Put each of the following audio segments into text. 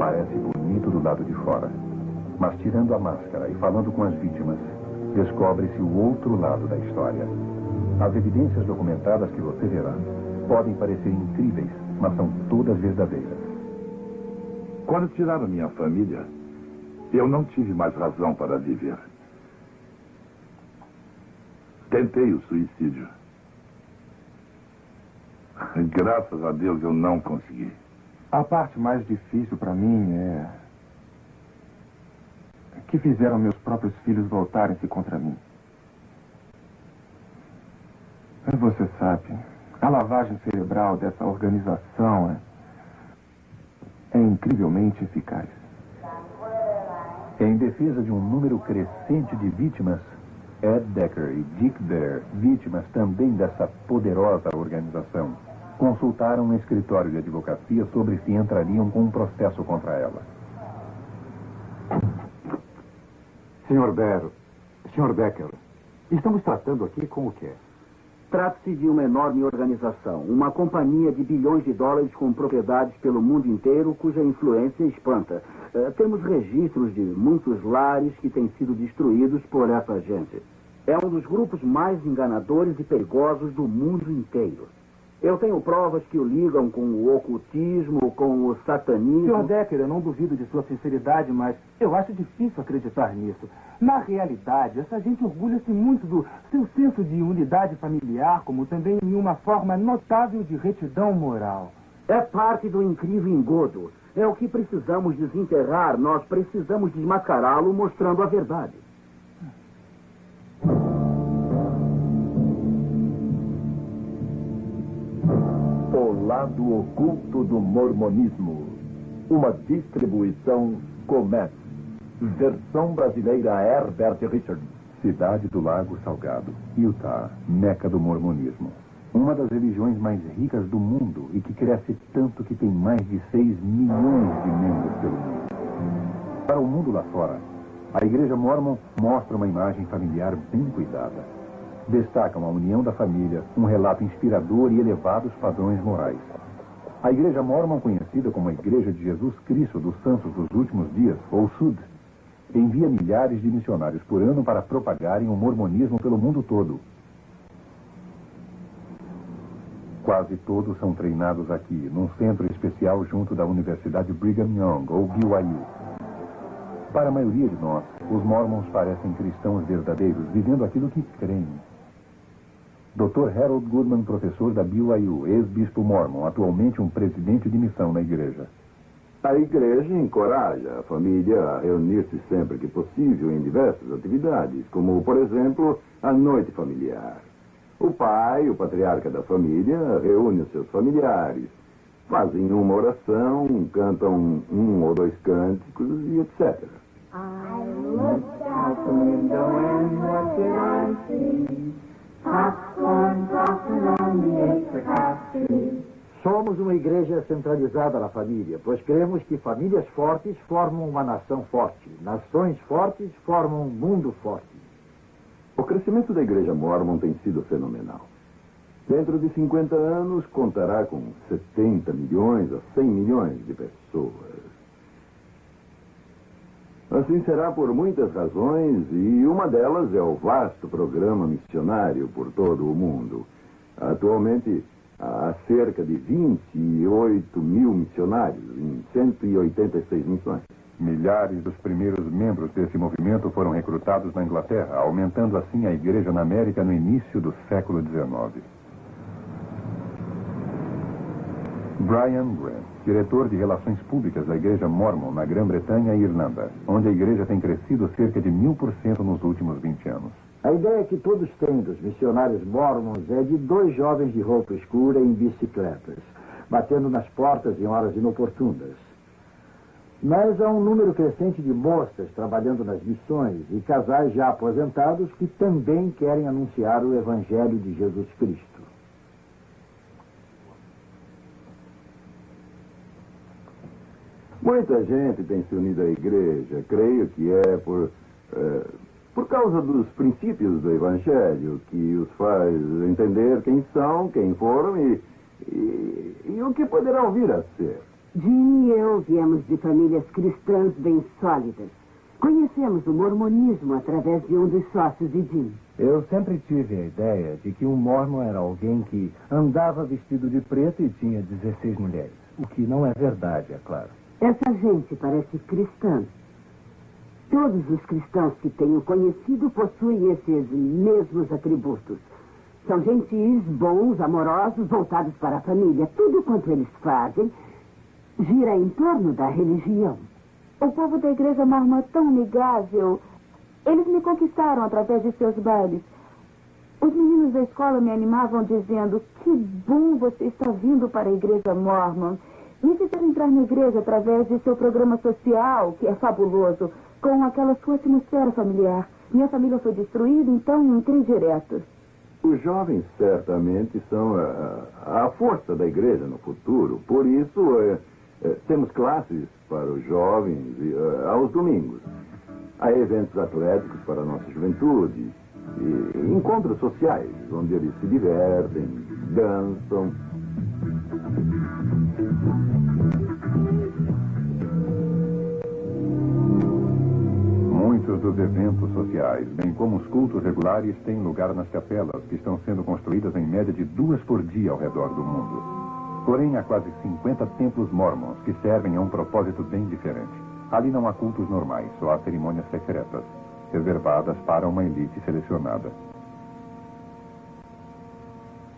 parece bonito do lado de fora. Mas tirando a máscara e falando com as vítimas, descobre-se o outro lado da história. As evidências documentadas que você verá podem parecer incríveis, mas são todas verdadeiras. Quando tiraram minha família, eu não tive mais razão para viver. Tentei o suicídio. Graças a Deus eu não consegui. A parte mais difícil para mim é que fizeram meus próprios filhos voltarem-se contra mim. Você sabe, a lavagem cerebral dessa organização é incrivelmente eficaz. Em defesa de um número crescente de vítimas, Ed Decker e Dick Bear, vítimas também dessa poderosa organização, consultaram um escritório de advocacia sobre se entrariam com um processo contra ela. Sr. Bear, Sr. Decker, estamos tratando aqui com o quê? Trata-se de uma enorme organização, uma companhia de bilhões de dólares com propriedades pelo mundo inteiro, cuja influência espanta. Temos registros de muitos lares que têm sido destruídos por essa gente. É um dos grupos mais enganadores e perigosos do mundo inteiro. Eu tenho provas que o ligam com o ocultismo, com o satanismo... Sr. Decker, eu não duvido de sua sinceridade, mas eu acho difícil acreditar nisso. Na realidade, essa gente orgulha-se muito do seu senso de unidade familiar, como também em uma forma notável de retidão moral. É parte do incrível engodo. É o que precisamos desenterrar. Nós precisamos desmascará-lo mostrando a verdade. O lado oculto do mormonismo. Uma distribuição Comets. Versão brasileira Herbert Richards. Cidade do Lago Salgado, Utah, meca do mormonismo. Uma das religiões mais ricas do mundo e que cresce tanto que tem mais de 6 milhões de membros pelo mundo. Para o mundo lá fora, a Igreja Mórmon mostra uma imagem familiar bem cuidada. Destacam a união da família, um relato inspirador e elevados padrões morais. A Igreja Mórmon, conhecida como a Igreja de Jesus Cristo dos Santos dos Últimos Dias, ou SUD, envia milhares de missionários por ano para propagarem o mormonismo pelo mundo todo. Quase todos são treinados aqui, num centro especial junto da Universidade Brigham Young, ou BYU. Para a maioria de nós, os mormons parecem cristãos verdadeiros, vivendo aquilo que creem. Dr. Harold Goodman, professor da BYU, ex-bispo mormon, atualmente um presidente de missão na igreja. A igreja encoraja a família a reunir-se sempre que possível em diversas atividades, como, por exemplo, a noite familiar. O pai, o patriarca da família, reúne os seus familiares, fazem uma oração, cantam um ou dois cânticos e etc. I looked out the window and what did I see? Popcorn blossom on the apricot tree. Somos uma igreja centralizada na família, pois cremos que famílias fortes formam uma nação forte. Nações fortes formam um mundo forte. O crescimento da Igreja Mórmon tem sido fenomenal. Dentro de 50 anos, contará com 70 milhões a 100 milhões de pessoas. Assim será por muitas razões, e uma delas é o vasto programa missionário por todo o mundo. Atualmente, há cerca de 28 mil missionários em 186 missões. Milhares dos primeiros membros desse movimento foram recrutados na Inglaterra, aumentando assim a igreja na América no início do século XIX. Brian Grant, diretor de Relações Públicas da Igreja Mórmon na Grã-Bretanha e Irlanda, onde a igreja tem crescido cerca de 1000% nos últimos 20 anos. A ideia que todos têm dos missionários mormons é de 2 jovens de roupa escura em bicicletas, batendo nas portas em horas inoportunas. Mas há um número crescente de moças trabalhando nas missões e casais já aposentados que também querem anunciar o Evangelho de Jesus Cristo. Muita gente tem se unido à igreja, creio que é por causa dos princípios do Evangelho, que os faz entender quem são, quem foram e o que poderão vir a ser. Jim e eu viemos de famílias cristãs bem sólidas. Conhecemos o mormonismo através de um dos sócios de Jim. Eu sempre tive a ideia de que um mormon era alguém que andava vestido de preto e tinha 16 mulheres. O que não é verdade, é claro. Essa gente parece cristã. Todos os cristãos que tenho conhecido possuem esses mesmos atributos. São gentis, bons, amorosos, voltados para a família. Tudo quanto eles fazem gira em torno da religião. O povo da igreja mormon é tão amigável. Eles me conquistaram através de seus bailes. Os meninos da escola me animavam dizendo: que bom você está vindo para a igreja mormon. Me fizeram entrar na igreja através de seu programa social, que é fabuloso, com aquela sua atmosfera familiar. Minha família foi destruída, então entrei direto. Os jovens certamente são a força da igreja no futuro. Por isso, temos classes para os jovens aos domingos. Há eventos atléticos para a nossa juventude. E encontros sociais, onde eles se divertem, dançam. Muitos dos eventos sociais, bem como os cultos regulares, têm lugar nas capelas, que estão sendo construídas em média de 2 por dia ao redor do mundo. Porém, há quase 50 templos mormons que servem a um propósito bem diferente. Ali não há cultos normais, só há cerimônias secretas, reservadas para uma elite selecionada.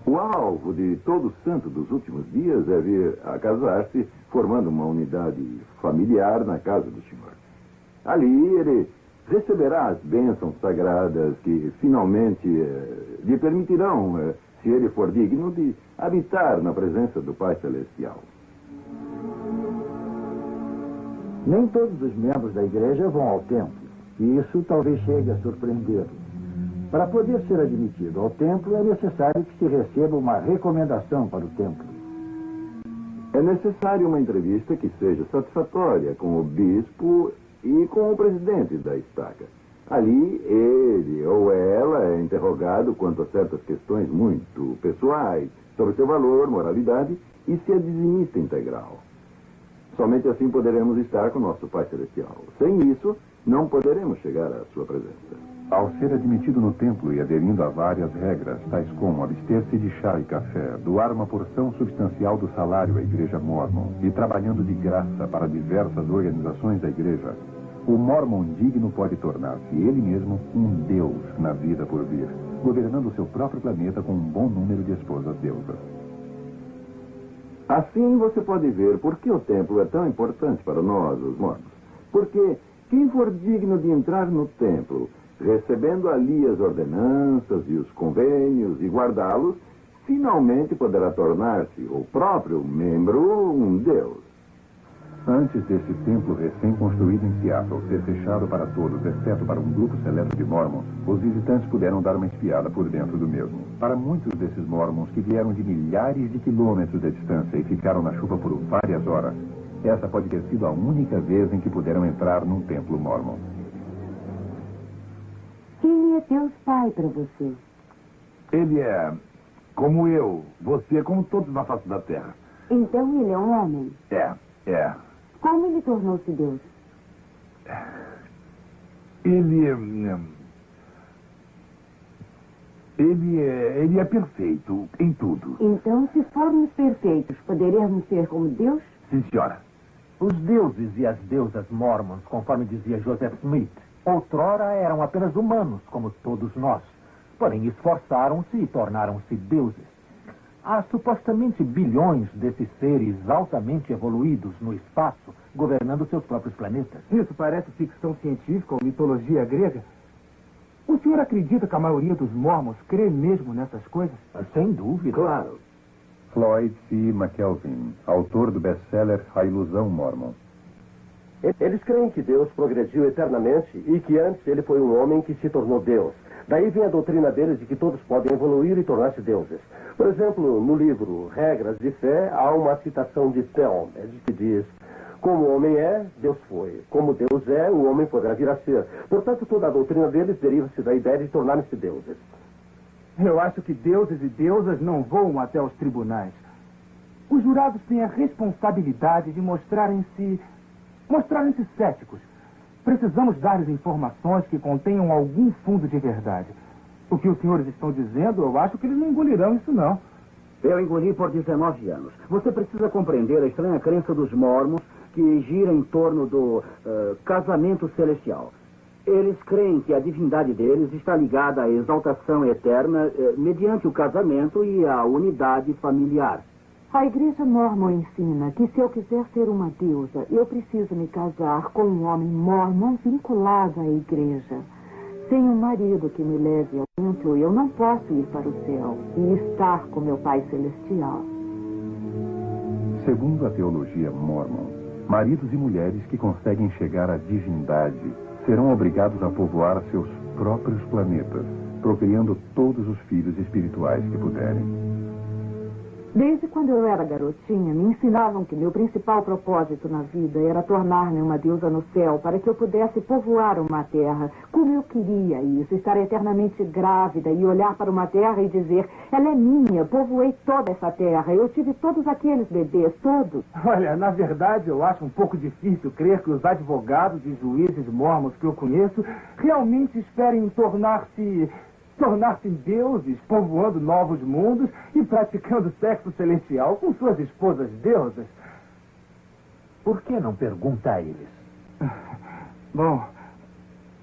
O alvo de todo santo dos últimos dias é vir a casar-se, formando uma unidade familiar na casa do Senhor. Ali ele receberá as bênçãos sagradas que finalmente lhe permitirão, se ele for digno, de habitar na presença do Pai Celestial. Nem todos os membros da igreja vão ao templo, e isso talvez chegue a surpreendê-lo. Para poder ser admitido ao templo, é necessário que se receba uma recomendação para o templo. É necessário uma entrevista que seja satisfatória com o bispo e com o presidente da estaca. Ali, ele ou ela é interrogado quanto a certas questões muito pessoais, sobre seu valor, moralidade e se é dizimista integral. Somente assim poderemos estar com o nosso Pai Celestial. Sem isso, não poderemos chegar à sua presença. Ao ser admitido no templo e aderindo a várias regras, tais como abster-se de chá e café, doar uma porção substancial do salário à igreja mormon e trabalhando de graça para diversas organizações da igreja, o mormon digno pode tornar-se ele mesmo um deus na vida por vir, governando seu próprio planeta com um bom número de esposas deusas. Assim você pode ver por que o templo é tão importante para nós, os mormons. Porque quem for digno de entrar no templo, recebendo ali as ordenanças e os convênios e guardá-los, finalmente poderá tornar-se o próprio membro um deus. Antes desse templo recém-construído em Seattle ser fechado para todos, exceto para um grupo seleto de mormons, os visitantes puderam dar uma espiada por dentro do mesmo. Para muitos desses mormons que vieram de milhares de quilômetros de distância e ficaram na chuva por várias horas, essa pode ter sido a única vez em que puderam entrar num templo mormon. Quem é Deus Pai para você? Ele é como eu, você, como todos na face da terra. Então ele é um homem? É. Como ele tornou-se Deus? Ele é perfeito em tudo. Então, se formos perfeitos, poderemos ser como Deus? Sim, senhora. Os deuses e as deusas mormons, conforme dizia Joseph Smith, outrora eram apenas humanos, como todos nós. Porém, esforçaram-se e tornaram-se deuses. Há supostamente bilhões desses seres altamente evoluídos no espaço, governando seus próprios planetas. Isso parece ficção científica ou mitologia grega. O senhor acredita que a maioria dos mormons crê mesmo nessas coisas? Sem dúvida. Claro. Floyd C. McKelvin, autor do best-seller A Ilusão Mormon. Eles creem que Deus progrediu eternamente e que antes ele foi um homem que se tornou Deus. Daí vem a doutrina deles de que todos podem evoluir e tornar-se deuses. Por exemplo, no livro Regras de Fé, há uma citação de Talmud que diz: como o homem é, Deus foi. Como Deus é, o homem poderá vir a ser. Portanto, toda a doutrina deles deriva-se da ideia de tornarem-se deuses. Eu acho que deuses e deusas não voam até os tribunais. os jurados têm a responsabilidade de mostrarem-se céticos. Precisamos dar-lhes informações que contenham algum fundo de verdade. O que os senhores estão dizendo, eu acho que eles não engolirão isso, não. Eu engoli por 19 anos. Você precisa compreender a estranha crença dos mormons que gira em torno do casamento celestial. Eles creem que a divindade deles está ligada à exaltação eterna mediante o casamento e a unidade familiar. A igreja mormon ensina que se eu quiser ser uma deusa, eu preciso me casar com um homem mormon vinculado à igreja. Sem um marido que me leve ao templo, eu não posso ir para o céu e estar com meu Pai Celestial. Segundo a teologia mormon, maridos e mulheres que conseguem chegar à divindade serão obrigados a povoar seus próprios planetas, procriando todos os filhos espirituais que puderem. Desde quando eu era garotinha, me ensinavam que meu principal propósito na vida era tornar-me uma deusa no céu para que eu pudesse povoar uma terra. Como eu queria isso, estar eternamente grávida e olhar para uma terra e dizer: ela é minha, povoei toda essa terra, eu tive todos aqueles bebês, todos. Olha, na verdade, eu acho um pouco difícil crer que os advogados e juízes mormons que eu conheço realmente esperem tornar-se deuses, povoando novos mundos e praticando sexo celestial com suas esposas deusas. Por que não pergunta a eles? Bom,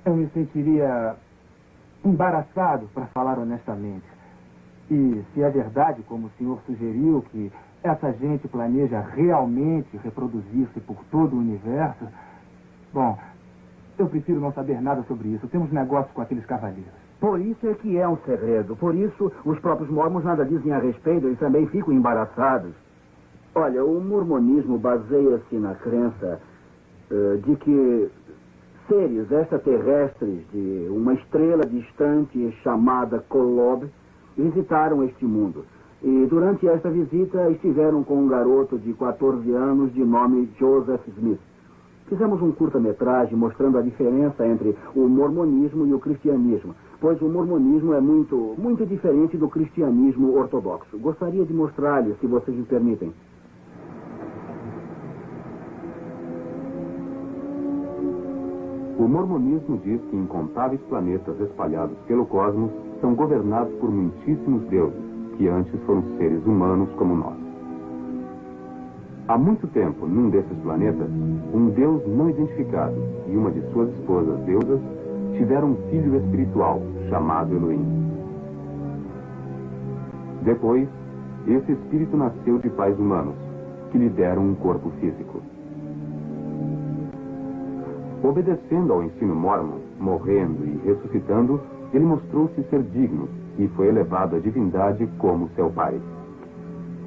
eu me sentiria embaraçado, para falar honestamente. E se é verdade, como o senhor sugeriu, que essa gente planeja realmente reproduzir-se por todo o universo, bom, eu prefiro não saber nada sobre isso. Temos negócio com aqueles cavaleiros. Por isso é que é um segredo. Por isso, os próprios mormons nada dizem a respeito e também ficam embaraçados. Olha, o mormonismo baseia-se na crença de que seres extraterrestres de uma estrela distante chamada Kolob visitaram este mundo. E durante esta visita estiveram com um garoto de 14 anos de nome Joseph Smith. Fizemos um curta-metragem mostrando a diferença entre o mormonismo e o cristianismo, pois o mormonismo é muito diferente do cristianismo ortodoxo. Gostaria de mostrar-lhe, se vocês me permitem. O mormonismo diz que incontáveis planetas espalhados pelo cosmos são governados por muitíssimos deuses, que antes foram seres humanos como nós. Há muito tempo, num desses planetas, um deus não identificado e uma de suas esposas deusas tiveram um filho espiritual chamado Elohim. Depois, esse espírito nasceu de pais humanos, que lhe deram um corpo físico. Obedecendo ao ensino mormon, morrendo e ressuscitando, ele mostrou-se ser digno e foi elevado à divindade como seu pai.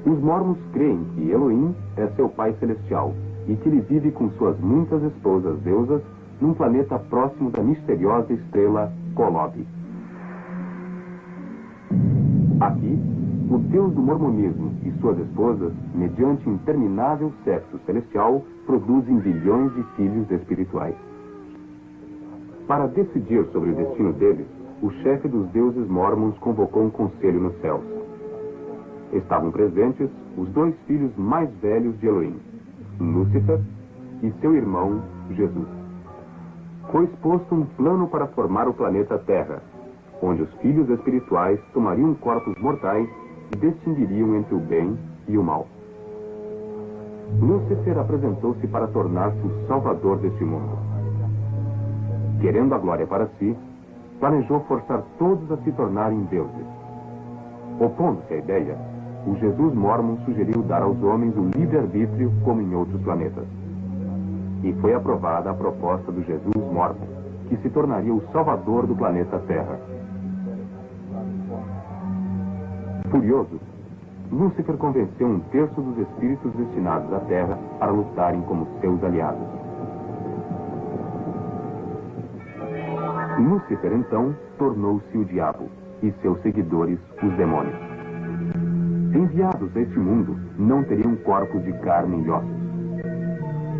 Os mormons creem que Elohim é seu pai celestial e que ele vive com suas muitas esposas deusas num planeta próximo da misteriosa estrela Kolob. Aqui, o deus do mormonismo e suas esposas, mediante interminável sexo celestial, produzem bilhões de filhos espirituais. Para decidir sobre o destino deles, o chefe dos deuses mormons convocou um conselho nos céus. Estavam presentes os dois filhos mais velhos de Elohim, Lúcifer e seu irmão, Jesus. Foi exposto um plano para formar o planeta Terra, onde os filhos espirituais tomariam corpos mortais e distinguiriam entre o bem e o mal. Lúcifer apresentou-se para tornar-se o salvador deste mundo. Querendo a glória para si, planejou forçar todos a se tornarem deuses. Opondo-se à ideia, o Jesus mormon sugeriu dar aos homens o livre-arbítrio como em outros planetas. E foi aprovada a proposta do Jesus mormon, que se tornaria o salvador do planeta Terra. Furioso, Lúcifer convenceu um terço dos espíritos destinados à Terra para lutarem como seus aliados. Lúcifer, então, tornou-se o diabo e seus seguidores os demônios. Enviados a este mundo, não teriam corpos de carne e ossos.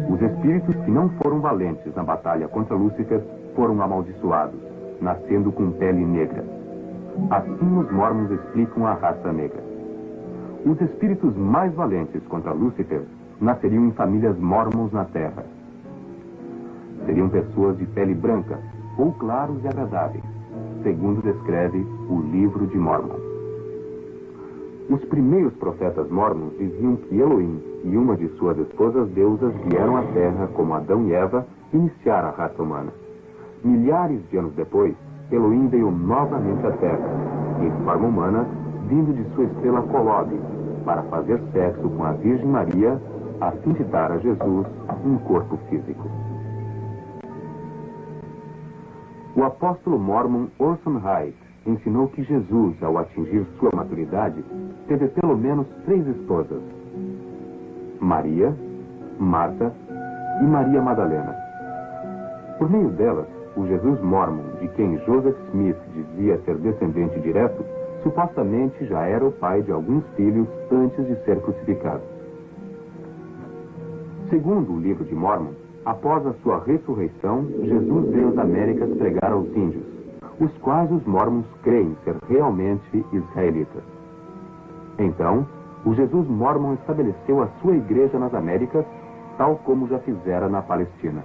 Os espíritos que não foram valentes na batalha contra Lúcifer foram amaldiçoados, nascendo com pele negra. Assim os mormons explicam a raça negra. Os espíritos mais valentes contra Lúcifer nasceriam em famílias mórmons na Terra. Seriam pessoas de pele branca, ou claros e agradáveis, segundo descreve o Livro de Mórmon. Os primeiros profetas mórmons diziam que Elohim e uma de suas esposas deusas vieram à Terra como Adão e Eva iniciar a raça humana. Milhares de anos depois, Elohim veio novamente à Terra, em forma humana, vindo de sua estrela Colobe, para fazer sexo com a Virgem Maria, a fim de dar a Jesus um corpo físico. O apóstolo mórmon Orson Hyde ensinou que Jesus, ao atingir sua maturidade, teve pelo menos 3 esposas: Maria, Marta e Maria Madalena. Por meio delas, o Jesus mórmon, de quem Joseph Smith dizia ser descendente direto, supostamente já era o pai de alguns filhos antes de ser crucificado. Segundo o Livro de Mórmon, após a sua ressurreição, Jesus veio às Américas pregar aos índios, os quais os mórmons creem ser realmente israelitas. Então, o Jesus mórmon estabeleceu a sua igreja nas Américas, tal como já fizera na Palestina.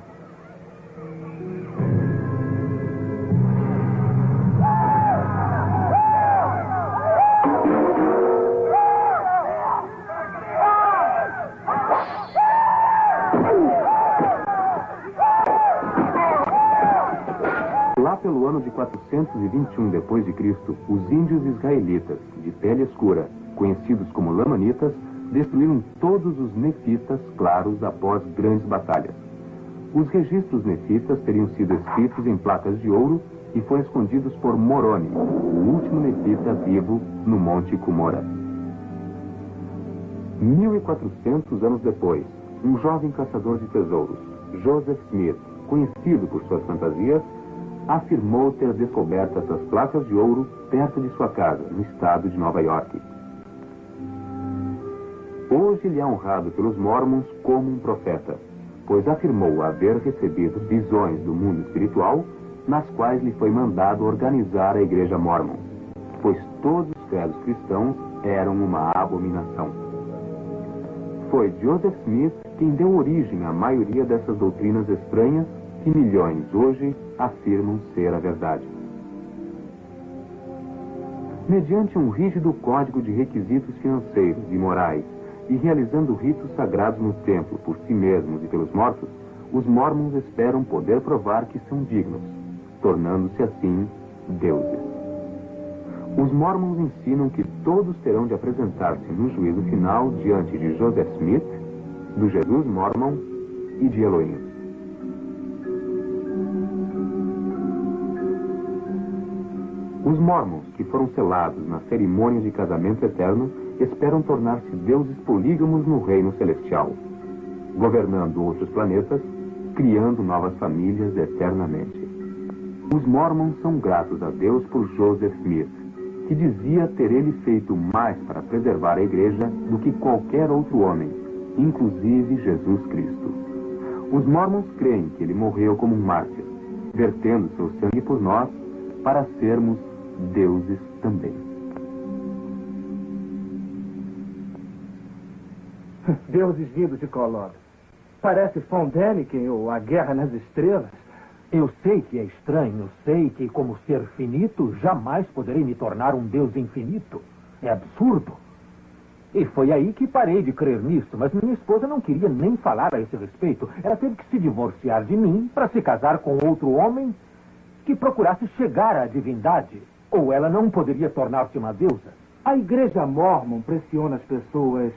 Lá pelo ano de 421 d.C., os índios israelitas, de pele escura, conhecidos como lamanitas, destruíram todos os nefitas claros após grandes batalhas. Os registros nefitas teriam sido escritos em placas de ouro e foram escondidos por Moroni, o último nefita vivo no Monte Cumorah. 1400 anos depois, um jovem caçador de tesouros, Joseph Smith, conhecido por suas fantasias, afirmou ter descoberto essas placas de ouro perto de sua casa, no estado de Nova York. Hoje ele é honrado pelos mórmons como um profeta, pois afirmou haver recebido visões do mundo espiritual, nas quais lhe foi mandado organizar a igreja mórmon, pois todos os credos cristãos eram uma abominação. Foi Joseph Smith quem deu origem à maioria dessas doutrinas estranhas que milhões hoje afirmam ser a verdade. Mediante um rígido código de requisitos financeiros e morais e realizando ritos sagrados no templo por si mesmos e pelos mortos, os mórmons esperam poder provar que são dignos, tornando-se assim deuses. Os mórmons ensinam que todos terão de apresentar-se no juízo final diante de Joseph Smith, do Jesus mórmon e de Elohim. Os mórmons, que foram selados na cerimônia de casamento eterno, esperam tornar-se deuses polígamos no reino celestial, governando outros planetas, criando novas famílias eternamente. Os mórmons são gratos a Deus por Joseph Smith, que dizia ter ele feito mais para preservar a igreja do que qualquer outro homem, inclusive Jesus Cristo. Os mórmons creem que ele morreu como um mártir, vertendo seu sangue por nós para sermos deuses também. Deuses vindos de Colob. Parece Von Däniken ou A Guerra nas Estrelas. Eu sei que é estranho, eu sei que, como ser finito, jamais poderei me tornar um Deus infinito. É absurdo. E foi aí que parei de crer nisso, mas minha esposa não queria nem falar a esse respeito. Ela teve que se divorciar de mim para se casar com outro homem que procurasse chegar à divindade. Ou ela não poderia tornar-se uma deusa. A igreja mórmon pressiona as pessoas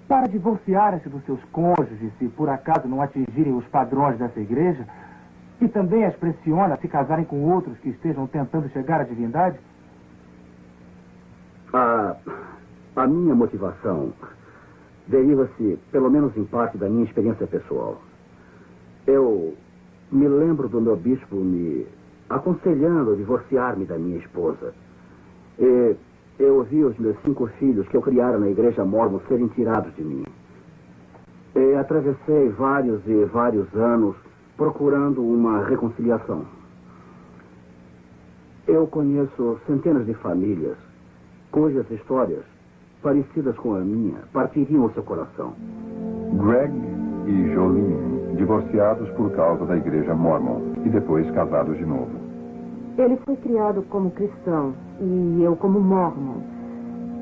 para divorciarem-se dos seus cônjuges se por acaso não atingirem os padrões dessa igreja. E também as pressiona a se casarem com outros que estejam tentando chegar à divindade? A minha motivação deriva-se, pelo menos em parte, da minha experiência pessoal. Eu me lembro do meu bispo me aconselhando a divorciar-me da minha esposa. E eu vi os meus 5 filhos que eu criara na igreja mórmon serem tirados de mim. E atravessei vários e vários anos procurando uma reconciliação. Eu conheço centenas de famílias cujas histórias parecidas com a minha partiriam o seu coração. Greg e Jolene, divorciados por causa da igreja Mormon e depois casados de novo. Ele foi criado como cristão e eu como Mormon.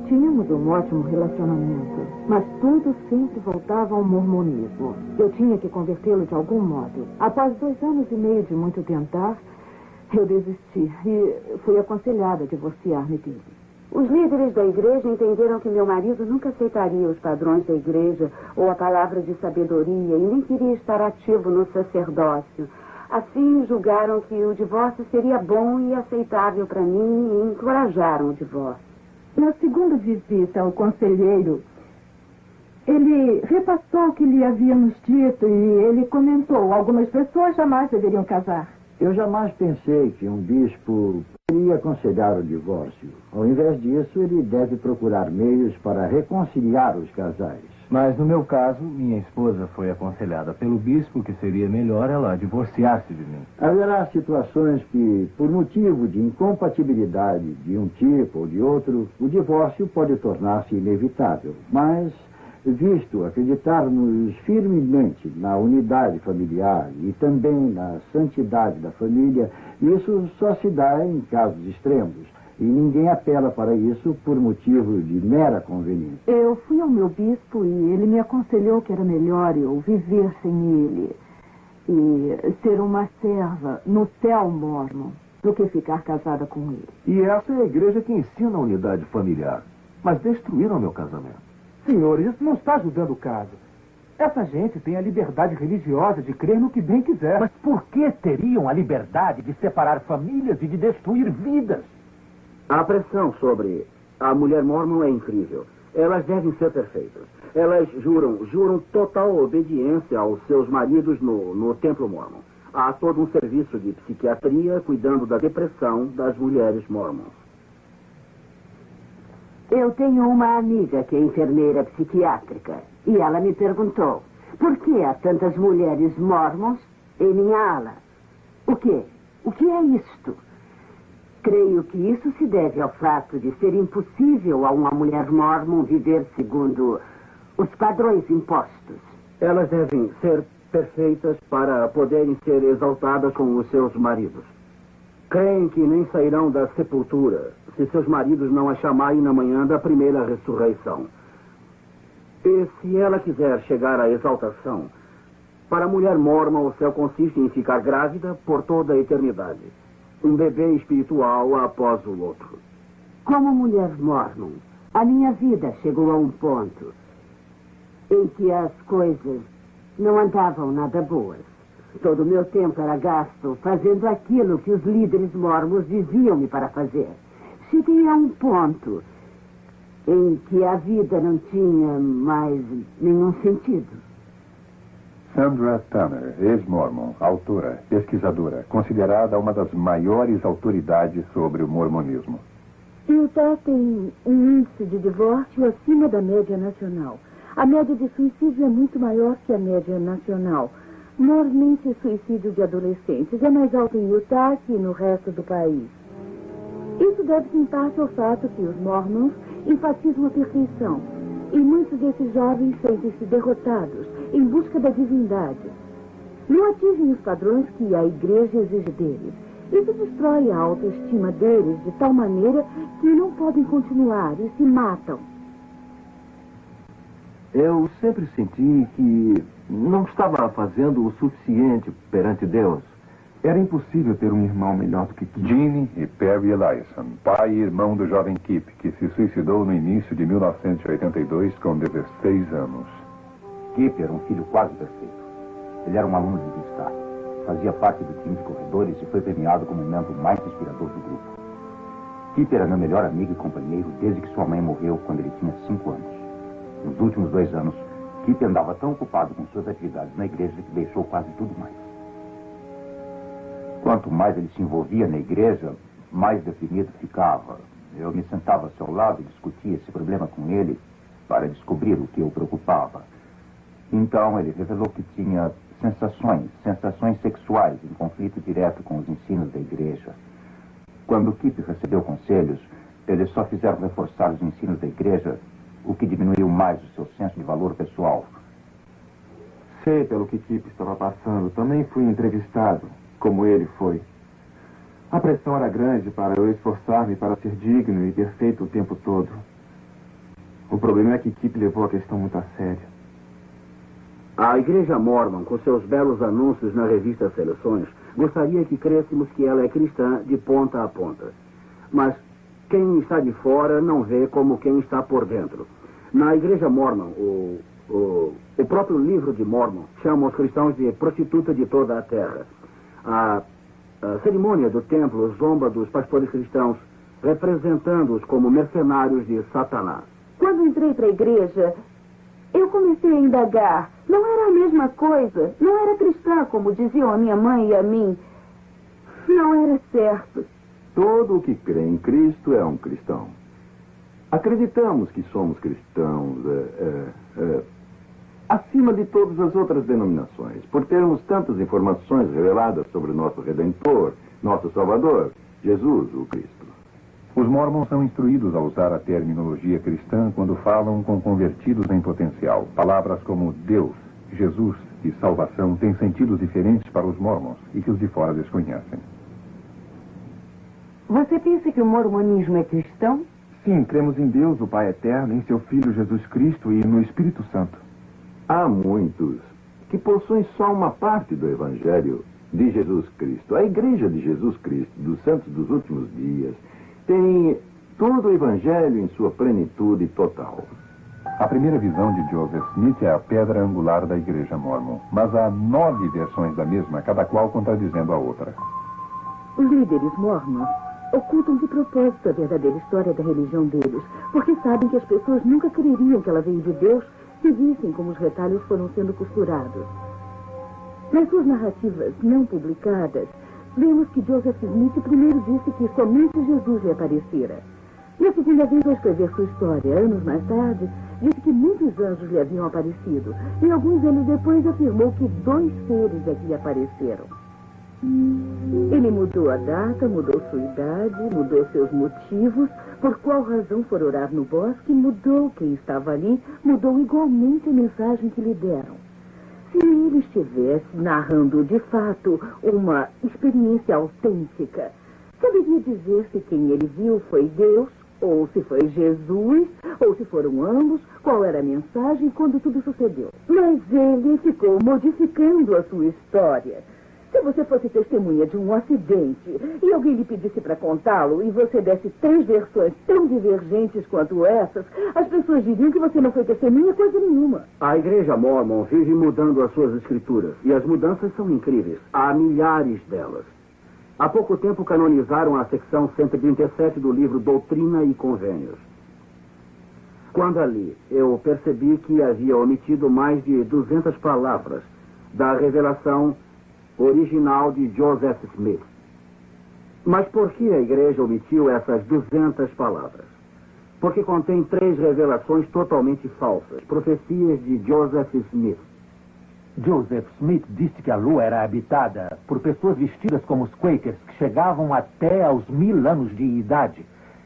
Tínhamos um ótimo relacionamento, mas tudo sempre voltava ao mormonismo. Eu tinha que convertê-lo de algum modo. Após 2 anos e meio de muito tentar, eu desisti e fui aconselhada a divorciar-me dele. Os líderes da igreja entenderam que meu marido nunca aceitaria os padrões da igreja ou a palavra de sabedoria e nem queria estar ativo no sacerdócio. Assim, julgaram que o divórcio seria bom e aceitável para mim e encorajaram o divórcio. Na segunda visita ao conselheiro, ele repassou o que lhe havíamos dito e ele comentou: algumas pessoas jamais deveriam casar. Eu jamais pensei que um bispo iria aconselhar o divórcio. Ao invés disso, ele deve procurar meios para reconciliar os casais. Mas no meu caso, minha esposa foi aconselhada pelo bispo que seria melhor ela divorciar-se de mim. Haverá situações que, por motivo de incompatibilidade de um tipo ou de outro, o divórcio pode tornar-se inevitável. Mas, visto acreditarmos firmemente na unidade familiar e também na santidade da família, isso só se dá em casos extremos. E ninguém apela para isso por motivo de mera conveniência. Eu fui ao meu bispo e ele me aconselhou que era melhor eu viver sem ele e ser uma serva no céu mormon do que ficar casada com ele. E essa é a igreja que ensina a unidade familiar. Mas destruíram meu casamento. Senhor, isso não está ajudando o caso. Essa gente tem a liberdade religiosa de crer no que bem quiser. Mas por que teriam a liberdade de separar famílias e de destruir vidas? A pressão sobre a mulher mormon é incrível. Elas devem ser perfeitas. Elas juram total obediência aos seus maridos no templo mormon. Há todo um serviço de psiquiatria cuidando da depressão das mulheres mormons. Eu tenho uma amiga que é enfermeira psiquiátrica e ela me perguntou: por que há tantas mulheres mormons em minha ala? O quê? O que é isto? Creio que isso se deve ao fato de ser impossível a uma mulher mormon viver segundo os padrões impostos. Elas devem ser perfeitas para poderem ser exaltadas com os seus maridos. Creem que nem sairão da sepultura se seus maridos não a chamarem na manhã da primeira ressurreição. E se ela quiser chegar à exaltação, para a mulher mormon o céu consiste em ficar grávida por toda a eternidade. Um bebê espiritual após o outro. Como mulher mormon, a minha vida chegou a um ponto em que as coisas não andavam nada boas. Todo o meu tempo era gasto fazendo aquilo que os líderes mormons diziam-me para fazer. Cheguei a um ponto em que a vida não tinha mais nenhum sentido. Sandra Tanner, ex-mormon, autora, pesquisadora, considerada uma das maiores autoridades sobre o mormonismo. Utah tem um índice de divórcio acima da média nacional. A média de suicídio é muito maior que a média nacional. Normalmente, o suicídio de adolescentes é mais alto em Utah que no resto do país. Isso deve-se em parte ao fato que os mormons enfatizam a perfeição. E muitos desses jovens sentem-se derrotados em busca da divindade. Não atingem os padrões que a igreja exige deles. Isso destrói a autoestima deles de tal maneira que não podem continuar e se matam. Eu sempre senti que não estava fazendo o suficiente perante Deus. Era impossível ter um irmão melhor do que Kip. Gene e Perry Eliasson, pai e irmão do jovem Kip, que se suicidou no início de 1982 com 16 anos. Kip era um filho quase perfeito. Ele era um aluno de destaque. Fazia parte do time de corredores e foi premiado como o membro mais inspirador do grupo. Kip era meu melhor amigo e companheiro desde que sua mãe morreu quando ele tinha 5 anos. Nos últimos 2 anos, Kip andava tão ocupado com suas atividades na igreja que deixou quase tudo mais. Quanto mais ele se envolvia na igreja, mais deprimido ficava. Eu me sentava ao seu lado e discutia esse problema com ele para descobrir o que o preocupava. Então ele revelou que tinha sensações sexuais em conflito direto com os ensinos da igreja. Quando Kip recebeu conselhos, eles só fizeram reforçar os ensinos da igreja o que diminuiu mais o seu senso de valor pessoal. Sei pelo que Kip estava passando. Também fui entrevistado, como ele foi. A pressão era grande para eu esforçar-me para ser digno e perfeito o tempo todo. O problema é que Kip levou a questão muito a sério. A Igreja Mormon, com seus belos anúncios na revista Seleções, gostaria que crêssemos que ela é cristã de ponta a ponta. Mas quem está de fora não vê como quem está por dentro. Na Igreja Mormon, o próprio livro de Mormon chama os cristãos de prostituta de toda a terra. A cerimônia do templo zomba dos pastores cristãos, representando-os como mercenários de Satanás. Quando entrei para a igreja, eu comecei a indagar. Não era a mesma coisa. Não era cristã, como diziam a minha mãe e a mim. Não era certo. Todo o que crê em Cristo é um cristão. Acreditamos que somos cristãos acima de todas as outras denominações, por termos tantas informações reveladas sobre o nosso Redentor, nosso Salvador, Jesus, o Cristo. Os mormons são instruídos a usar a terminologia cristã quando falam com convertidos em potencial. Palavras como Deus, Jesus e salvação têm sentidos diferentes para os mormons e que os de fora desconhecem. Você pensa que o mormonismo é cristão? Sim, cremos em Deus, o Pai Eterno, em seu Filho Jesus Cristo e no Espírito Santo. Há muitos que possuem só uma parte do Evangelho de Jesus Cristo. A Igreja de Jesus Cristo, dos Santos dos Últimos Dias, tem todo o Evangelho em sua plenitude total. A primeira visão de Joseph Smith é a pedra angular da Igreja Mormon, mas há 9 versões da mesma, cada qual contradizendo a outra. Os líderes mormons ocultam de propósito a verdadeira história da religião deles, porque sabem que as pessoas nunca creriam que ela veio de Deus se vissem como os retalhos foram sendo costurados. Nas suas narrativas não publicadas, vemos que Joseph Smith primeiro disse que somente Jesus lhe aparecera. Na segunda vez ao escrever sua história, anos mais tarde, disse que muitos anjos lhe haviam aparecido, e alguns anos depois afirmou que 2 seres é que lhe apareceram. Ele mudou a data, mudou sua idade, mudou seus motivos, por qual razão for orar no bosque, mudou quem estava ali, mudou igualmente a mensagem que lhe deram. Se ele estivesse narrando de fato uma experiência autêntica, saberia dizer se quem ele viu foi Deus, ou se foi Jesus, ou se foram ambos, qual era a mensagem quando tudo sucedeu. Mas ele ficou modificando a sua história. Se você fosse testemunha de um acidente e alguém lhe pedisse para contá-lo e você desse 3 versões tão divergentes quanto essas, as pessoas diriam que você não foi testemunha coisa nenhuma. A Igreja Mormon vive mudando as suas escrituras e as mudanças são incríveis. Há milhares delas. Há pouco tempo canonizaram a secção 137 do livro Doutrina e Convênios. Quando ali, eu percebi que havia omitido mais de 200 palavras da revelação original de Joseph Smith. Mas por que a igreja omitiu essas 200 palavras? Porque contém 3 revelações totalmente falsas, profecias de Joseph Smith. Joseph Smith disse que a Lua era habitada por pessoas vestidas como os Quakers, que chegavam até aos 1000 anos de idade.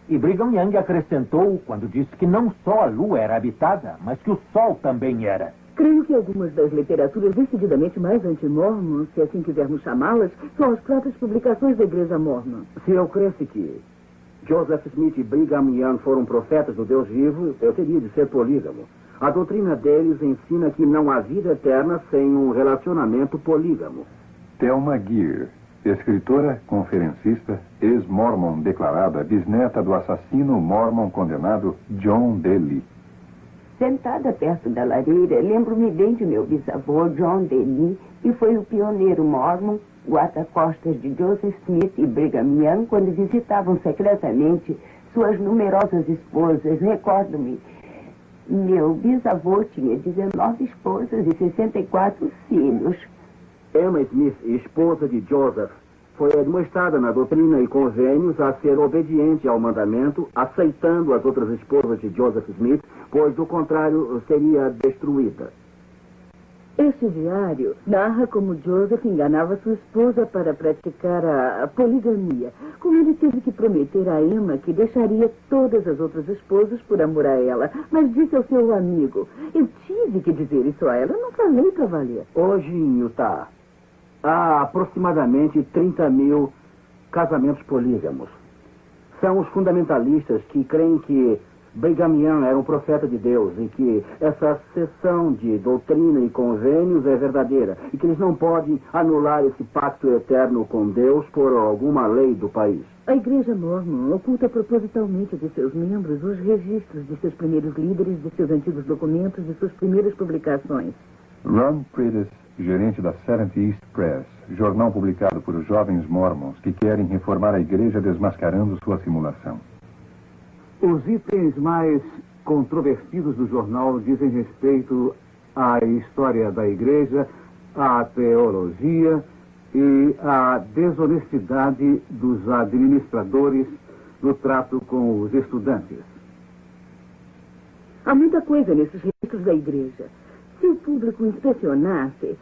E Brigham Young acrescentou quando disse que não só a Lua era habitada, mas que o Sol também era. Creio que algumas das literaturas decididamente mais anti-mormons, se assim quisermos chamá-las, são as próprias publicações da Igreja Mormon. Se eu cresce que Joseph Smith e Brigham Young foram profetas do Deus vivo, eu teria de ser polígamo. A doutrina deles ensina que não há vida eterna sem um relacionamento polígamo. Thelma Geer, escritora, conferencista, ex-mormon declarada, bisneta do assassino mormon condenado John D. Lee. Sentada perto da lareira, lembro-me bem de meu bisavô, John D. Lee, que foi o pioneiro mormon, guarda-costas de Joseph Smith e Brigham Young, quando visitavam secretamente suas numerosas esposas. Recordo-me, meu bisavô tinha 19 esposas e 64 filhos. Emma Smith, esposa de Joseph, foi admoestada na Doutrina e Convênios a ser obediente ao mandamento, aceitando as outras esposas de Joseph Smith, pois, do contrário, seria destruída. Este diário narra como Joseph enganava sua esposa para praticar a poligamia. Como ele teve que prometer a Emma que deixaria todas as outras esposas por amor a ela. Mas disse ao seu amigo, eu tive que dizer isso a ela, eu não falei para valer. Hoje em Utah, há aproximadamente 30 mil casamentos polígamos. São os fundamentalistas que creem que Brigham Young era um profeta de Deus e que essa seção de doutrina e convênios é verdadeira e que eles não podem anular esse pacto eterno com Deus por alguma lei do país. A Igreja Mormon oculta propositalmente de seus membros os registros de seus primeiros líderes, de seus antigos documentos, de suas primeiras publicações. Ron Prentice, gerente da Seventh East Press, jornal publicado por jovens mormons que querem reformar a igreja desmascarando sua simulação. Os itens mais controvertidos do jornal dizem respeito à história da igreja, à teologia e à desonestidade dos administradores no trato com os estudantes. Há muita coisa nesses registros da igreja. Se o público inspecionasse,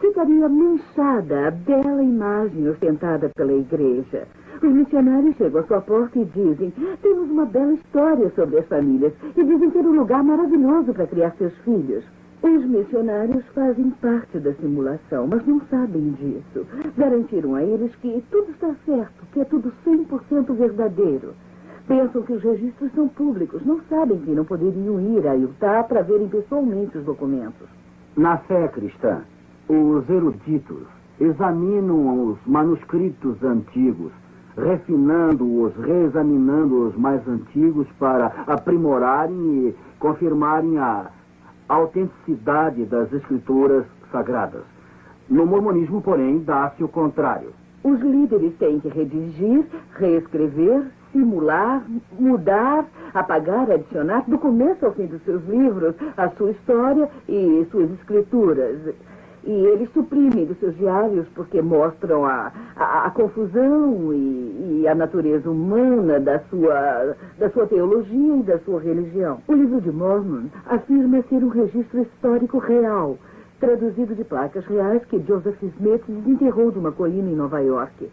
ficaria manchada a bela imagem ostentada pela igreja. Os missionários chegam à sua porta e dizem, temos uma bela história sobre as famílias e dizem ter um lugar maravilhoso para criar seus filhos. Os missionários fazem parte da simulação, mas não sabem disso. Garantiram a eles que tudo está certo, que é tudo 100% verdadeiro. Pensam que os registros são públicos, não sabem que não poderiam ir a Utah para verem pessoalmente os documentos. Na fé cristã, os eruditos examinam os manuscritos antigos, refinando-os, reexaminando os mais antigos para aprimorarem e confirmarem a autenticidade das escrituras sagradas. No mormonismo, porém, dá-se o contrário. Os líderes têm que redigir, reescrever, simular, mudar, apagar, adicionar, do começo ao fim dos seus livros, a sua história e suas escrituras. E eles suprimem dos seus diários porque mostram a confusão e a natureza humana da sua teologia e da sua religião. O livro de Mormon afirma ser um registro histórico real, traduzido de placas reais que Joseph Smith desenterrou de uma colina em Nova York.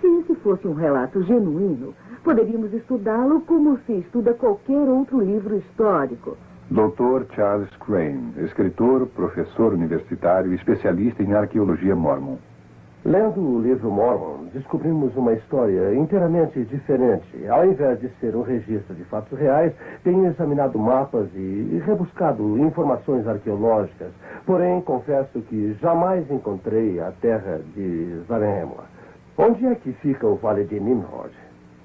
Se esse fosse um relato genuíno, poderíamos estudá-lo como se estuda qualquer outro livro histórico. Dr. Charles Crane, escritor, professor universitário e especialista em arqueologia mormon. Lendo o livro Mormon, descobrimos uma história inteiramente diferente. Ao invés de ser um registro de fatos reais, tenho examinado mapas e rebuscado informações arqueológicas. Porém, confesso que jamais encontrei a terra de Zarehemla. Onde é que fica o Vale de Nimrod?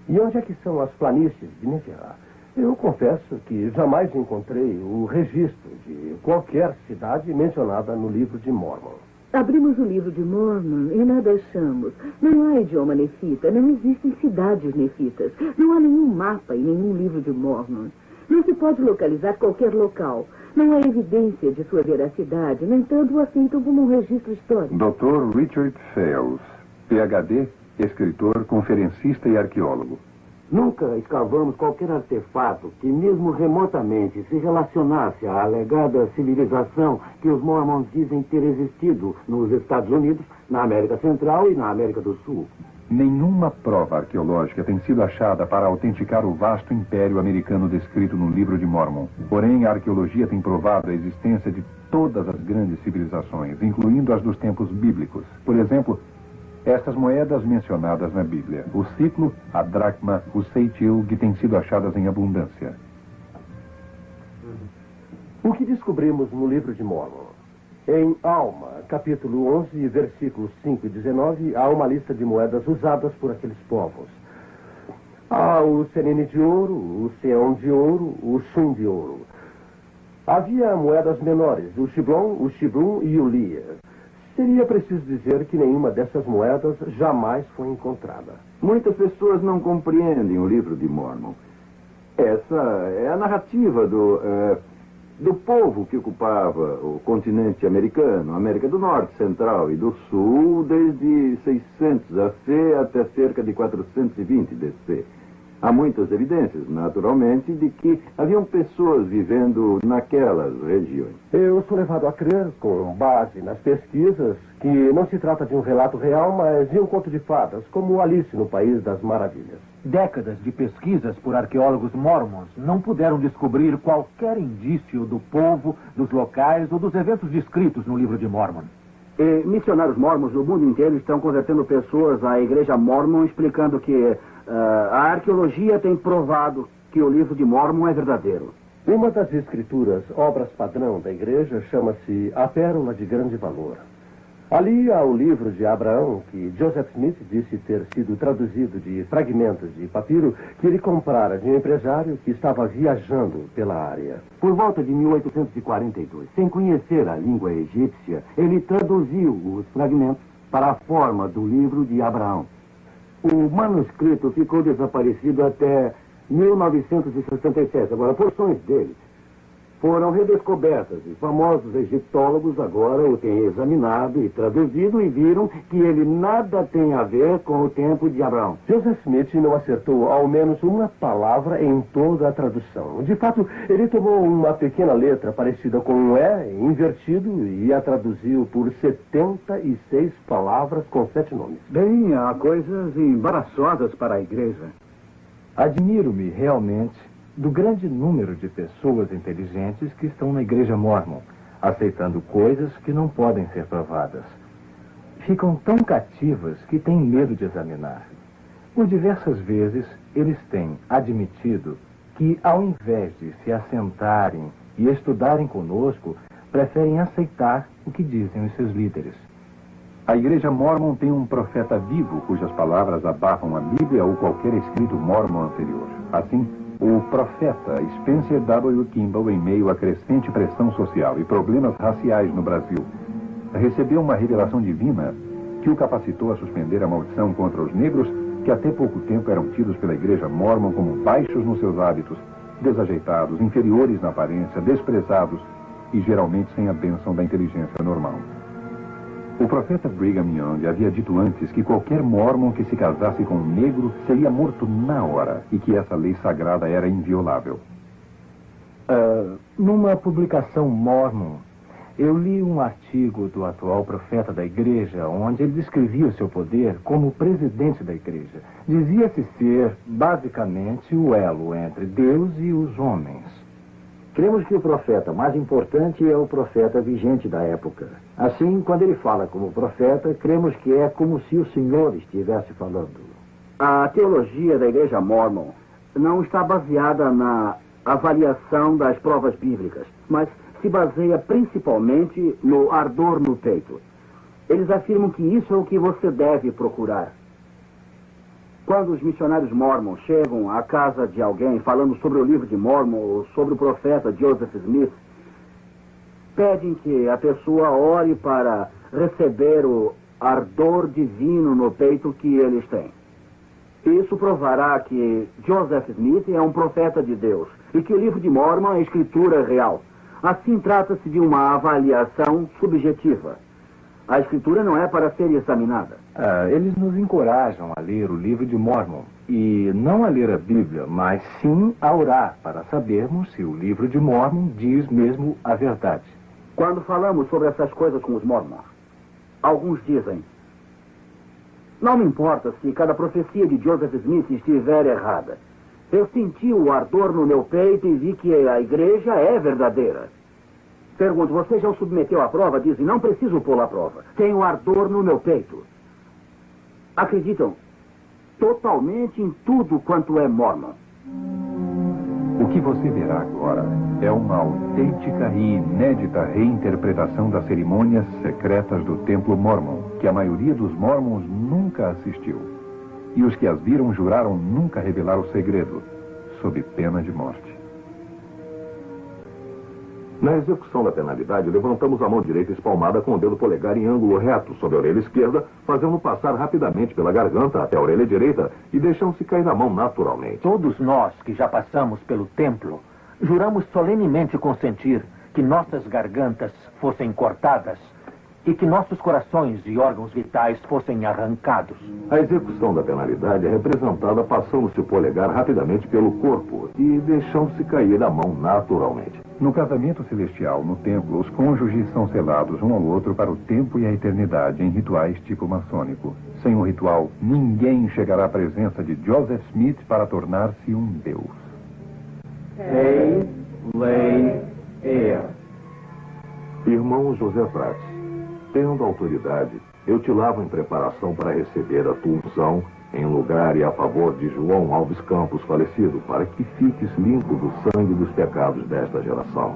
E onde é que são as planícies de Neferá? Eu confesso que jamais encontrei o registro de qualquer cidade mencionada no livro de Mormon. Abrimos o livro de Mormon e nada achamos. Não há idioma nefita, não existem cidades nefitas, não há nenhum mapa em nenhum livro de Mormon. Não se pode localizar qualquer local. Não há evidência de sua veracidade, no entanto, o aceitam como um registro histórico. Dr. Richard Fales, PhD, escritor, conferencista e arqueólogo. Nunca escavamos qualquer artefato que, mesmo remotamente, se relacionasse à alegada civilização que os mormons dizem ter existido nos Estados Unidos, na América Central e na América do Sul. Nenhuma prova arqueológica tem sido achada para autenticar o vasto império americano descrito no livro de Mormon. Porém, a arqueologia tem provado a existência de todas as grandes civilizações, incluindo as dos tempos bíblicos. Por exemplo, estas moedas mencionadas na Bíblia, o ciclo, a dracma, o seitil, que têm sido achadas em abundância. O que descobrimos no livro de Mormon? Em Alma, capítulo 11, versículos 5 e 19, há uma lista de moedas usadas por aqueles povos. Há o senine de ouro, o seon de ouro, o shum de ouro. Havia moedas menores, o shiblon, o shibrum e o lia. Seria preciso dizer que nenhuma dessas moedas jamais foi encontrada. Muitas pessoas não compreendem o livro de Mormon. Essa é a narrativa do povo que ocupava o continente americano, América do Norte, Central e do Sul, desde 600 AC até cerca de 420 DC. Há muitas evidências, naturalmente, de que haviam pessoas vivendo naquelas regiões. Eu sou levado a crer, com base nas pesquisas, que não se trata de um relato real, mas de um conto de fadas, como Alice no País das Maravilhas. Décadas de pesquisas por arqueólogos mormons não puderam descobrir qualquer indício do povo, dos locais ou dos eventos descritos no livro de Mormon. E missionários mormons do mundo inteiro estão convertendo pessoas à igreja mormon, explicando que a arqueologia tem provado que o livro de Mormon é verdadeiro. Uma das escrituras, obras padrão da igreja, chama-se A Pérola de Grande Valor. Ali há o livro de Abraão, que Joseph Smith disse ter sido traduzido de fragmentos de papiro que ele comprara de um empresário que estava viajando pela área. Por volta de 1842, sem conhecer a língua egípcia, ele traduziu os fragmentos para a forma do livro de Abraão. O manuscrito ficou desaparecido até 1967. Agora, porções dele foram redescobertas e famosos egiptólogos agora o têm examinado e traduzido e viram que ele nada tem a ver com o tempo de Abraão. Joseph Smith não acertou ao menos uma palavra em toda a tradução. De fato, ele tomou uma pequena letra parecida com um E invertido e a traduziu por 76 palavras com 7 nomes. Bem, há coisas embaraçosas para a igreja. Admiro-me realmente do grande número de pessoas inteligentes que estão na igreja mormon, aceitando coisas que não podem ser provadas. Ficam tão cativas que têm medo de examinar. Por diversas vezes, eles têm admitido que, ao invés de se assentarem e estudarem conosco, preferem aceitar o que dizem os seus líderes. A igreja mormon tem um profeta vivo cujas palavras abafam a Bíblia ou qualquer escrito mormon anterior. Assim, o profeta Spencer W. Kimball, em meio à crescente pressão social e problemas raciais no Brasil, recebeu uma revelação divina que o capacitou a suspender a maldição contra os negros que até pouco tempo eram tidos pela igreja mormon como baixos nos seus hábitos, desajeitados, inferiores na aparência, desprezados e geralmente sem a bênção da inteligência normal. O profeta Brigham Young havia dito antes que qualquer mormon que se casasse com um negro seria morto na hora e que essa lei sagrada era inviolável. Numa publicação mormon, eu li um artigo do atual profeta da igreja, onde ele descrevia o seu poder como presidente da igreja. Dizia-se ser, basicamente, o elo entre Deus e os homens. Cremos que o profeta mais importante é o profeta vigente da época. Assim, quando ele fala como profeta, cremos que é como se o Senhor estivesse falando. A teologia da igreja mormon não está baseada na avaliação das provas bíblicas, mas se baseia principalmente no ardor no peito. Eles afirmam que isso é o que você deve procurar. Quando os missionários mormons chegam à casa de alguém falando sobre o livro de Mormon ou sobre o profeta Joseph Smith, pedem que a pessoa ore para receber o ardor divino no peito que eles têm. Isso provará que Joseph Smith é um profeta de Deus e que o livro de Mormon é escritura real. Assim, trata-se de uma avaliação subjetiva. A escritura não é para ser examinada. Eles nos encorajam a ler o livro de Mormon. E não a ler a Bíblia, mas sim a orar para sabermos se o livro de Mormon diz mesmo a verdade. Quando falamos sobre essas coisas com os mormons, alguns dizem: não me importa se cada profecia de Joseph Smith estiver errada. Eu senti o ardor no meu peito e vi que a igreja é verdadeira. Pergunto, você já o submeteu à prova? Dizem, não preciso pô-lo à prova. Tenho ardor no meu peito. Acreditam totalmente em tudo quanto é mormon. O que você verá agora é uma autêntica e inédita reinterpretação das cerimônias secretas do templo mormon, que a maioria dos mormons nunca assistiu. E os que as viram juraram nunca revelar o segredo, sob pena de morte. Na execução da penalidade, levantamos a mão direita espalmada com o dedo polegar em ângulo reto sobre a orelha esquerda, fazendo passar rapidamente pela garganta até a orelha direita e deixando-se cair na mão naturalmente. Todos nós que já passamos pelo templo, juramos solenemente consentir que nossas gargantas fossem cortadas e que nossos corações e órgãos vitais fossem arrancados. A execução da penalidade é representada passando-se o polegar rapidamente pelo corpo e deixando-se cair a mão naturalmente. No casamento celestial, no templo, os cônjuges são selados um ao outro para o tempo e a eternidade em rituais tipo maçônico. Sem o ritual, ninguém chegará à presença de Joseph Smith para tornar-se um deus. Hey, lay, air. Irmão José Prates, tendo autoridade, eu te lavo em preparação para receber a tua unção em lugar e a favor de João Alves Campos, falecido, para que fiques limpo do sangue dos pecados desta geração.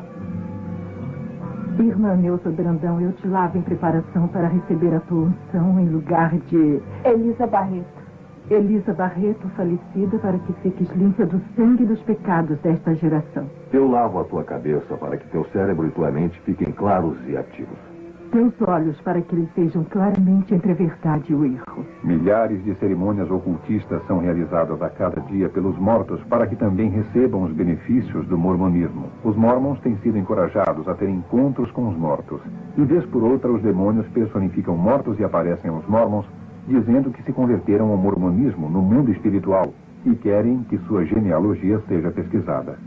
Irmã Neuza Brandão, eu te lavo em preparação para receber a tua unção em lugar de... Elisa Barreto. Elisa Barreto, falecida, para que fiques limpa do sangue dos pecados desta geração. Eu lavo a tua cabeça para que teu cérebro e tua mente fiquem claros e ativos. Teus olhos para que eles vejam claramente entre a verdade e o erro. Milhares de cerimônias ocultistas são realizadas a cada dia pelos mortos para que também recebam os benefícios do mormonismo. Os mormons têm sido encorajados a ter encontros com os mortos. E vez por outra, os demônios personificam mortos e aparecem aos mormons, dizendo que se converteram ao mormonismo no mundo espiritual e querem que sua genealogia seja pesquisada.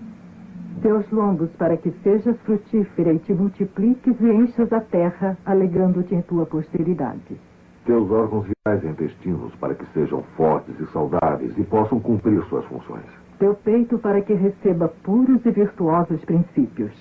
Teus lombos para que sejas frutífera e te multipliques e enchas a terra, alegrando-te em tua posteridade. Teus órgãos vitais e intestinos para que sejam fortes e saudáveis e possam cumprir suas funções. Teu peito para que receba puros e virtuosos princípios.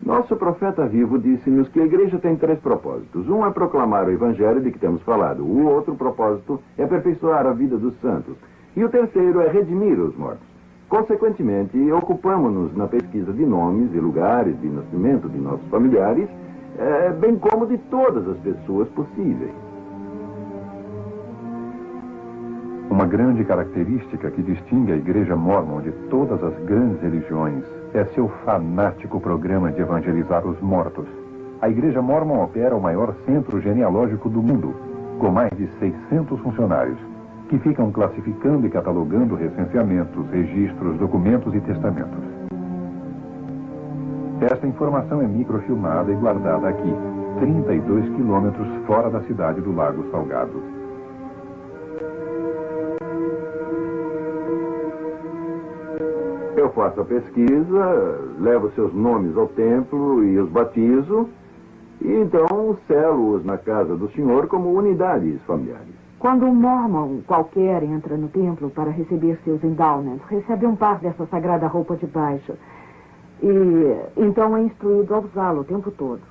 Nosso profeta vivo disse-nos que a igreja tem 3 propósitos. Um é proclamar o evangelho de que temos falado. O outro propósito é aperfeiçoar a vida dos santos. E o terceiro é redimir os mortos. Consequentemente, ocupamos-nos na pesquisa de nomes e lugares de nascimento de nossos familiares, bem como de todas as pessoas possíveis. Uma grande característica que distingue a Igreja Mórmon de todas as grandes religiões é seu fanático programa de evangelizar os mortos. A Igreja Mórmon opera o maior centro genealógico do mundo, com mais de 600 funcionários, que ficam classificando e catalogando recenseamentos, registros, documentos e testamentos. Esta informação é microfilmada e guardada aqui, 32 quilômetros fora da cidade do Lago Salgado. Eu faço a pesquisa, levo seus nomes ao templo e os batizo, e então selo-os na casa do senhor como unidades familiares. Quando um mormon qualquer entra no templo para receber seus endowments, recebe um par dessa sagrada roupa de baixo. E então é instruído a usá-lo o tempo todo.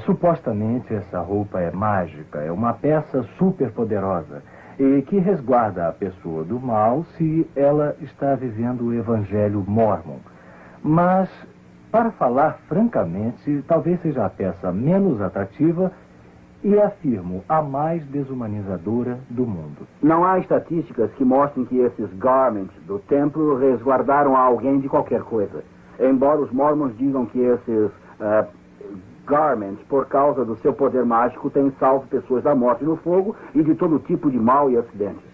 Supostamente essa roupa é mágica, é uma peça super poderosa e que resguarda a pessoa do mal se ela está vivendo o evangelho mormon. Mas, para falar francamente, talvez seja a peça menos atrativa e, afirmo, a mais desumanizadora do mundo. Não há estatísticas que mostrem que esses garments do templo resguardaram a alguém de qualquer coisa. Embora os mormons digam que esses garments, por causa do seu poder mágico, têm salvo pessoas da morte no fogo e de todo tipo de mal e acidentes.